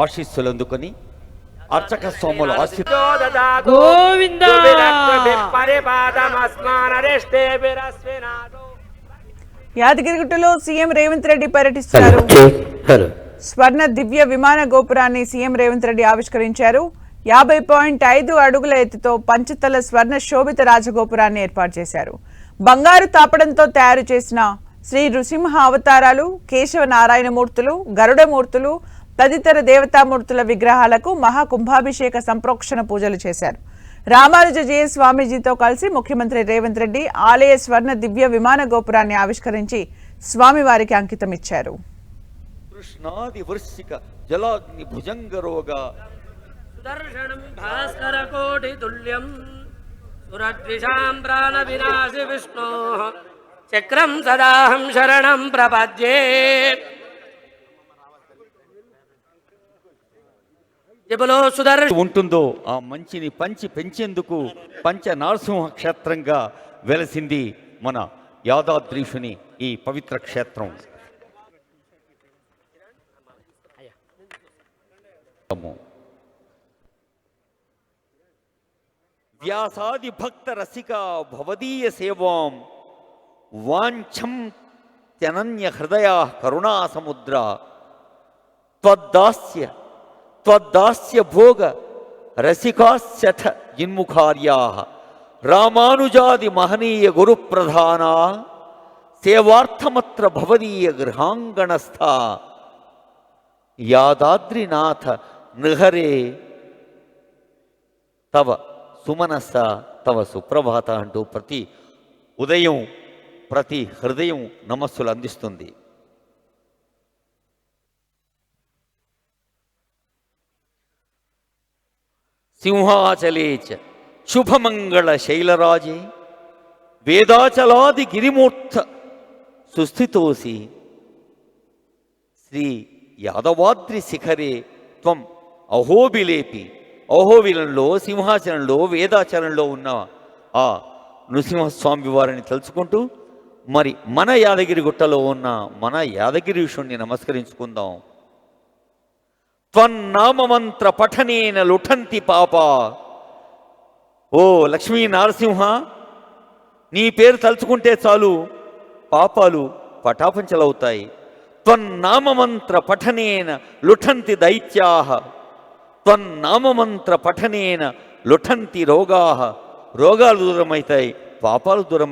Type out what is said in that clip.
ఆశీస్సులందుకొని అర్చక స్వాముల గోవింద యాదగిరిగుట్టలో సీఎం రేవంత్ రెడ్డి పర్యటిస్తున్నారు. స్వర్ణ దివ్య విమాన గోపురాన్ని సీఎం రేవంత్ రెడ్డి ఆవిష్కరించారు. 50.5 అడుగుల ఎత్తుతో పంచతల స్వర్ణ శోభిత రాజగోపురాన్ని ఏర్పాటు చేశారు. బంగారు తాపడంతో తయారు చేసిన శ్రీ నృసింహ అవతారాలు, కేశవ నారాయణమూర్తులు, గరుడమూర్తులు తదితర దేవతామూర్తుల విగ్రహాలకు మహాకుంభాభిషేక సంప్రోక్షణ పూజలు చేశారు. రామానుజ జయ స్వామీజీతో కలిసి ముఖ్యమంత్రి రేవంత్ రెడ్డి ఆలయ స్వర్ణ దివ్య విమాన గోపురాన్ని ఆవిష్కరించి స్వామివారికి అంకితం ఇచ్చారు. కృష్ణాది వృశ్చిక జలాగ్ని భుజంగరోగా సుదర్శనం భాస్కర కోటి తుల్యం సురద్విషాం ప్రాణ వినాశి విష్ణో చక్రం సదాహం శరణం ప్రపద్యే. ఉంటుందో ఆ మంచిని పంచి పెంచేందుకు పంచ నరసింహ క్షేత్రంగా వెలసింది మన యాదాద్రీషుని ఈ పవిత్ర క్షేత్రం. వ్యాసాది భక్త రసిక భవదీయ సేవాం వాంఛం త్యనన్య హృదయ కరుణా సముద్ర త్వద్దాస్య భోగ రసికాస్యథ జిన్ముఖార్యా రామానుజాది మహనీయ గురు ప్రధాన సేవార్థమత్ర భవదీయ గృహాంగణస్థ యాదాద్రినాథ నృహరే తవ సుమనస్స తవ సుప్రభాత అంటూ ప్రతి ఉదయం ప్రతి హృదయం నమస్సులు అందిస్తుంది. సింహాచలే చ శుభమంగళ శైలరాజే వేదాచలాది గిరిమూర్త సుస్థితోసి శ్రీ యాదవాద్రి శిఖరే త్వం అహోబిలేపి. అహోబిలంలో సింహాచలంలో వేదాచలంలో ఉన్న ఆ నృసింహస్వామి వారిని తలుచుకుంటూ మరి మన యాదగిరి గుట్టలో ఉన్న మన యాదగిరీషుణ్ణి నమస్కరించుకుందాం. త్వన్నామమంత్ర పఠనేన లుఠంతి పాప. ఓ లక్ష్మీ నరసింహ, నీ పేరు తలుచుకుంటే చాలు పాపాలు పటాపంచలవుతాయి. త్వన్నామమంత్ర పఠనేన లుఠంతి దైత్యాః. త్వన్నామమంత్ర పఠనేన లుఠంతి రోగాః. రోగాలు దూరమవుతాయి, పాపాలు దూరం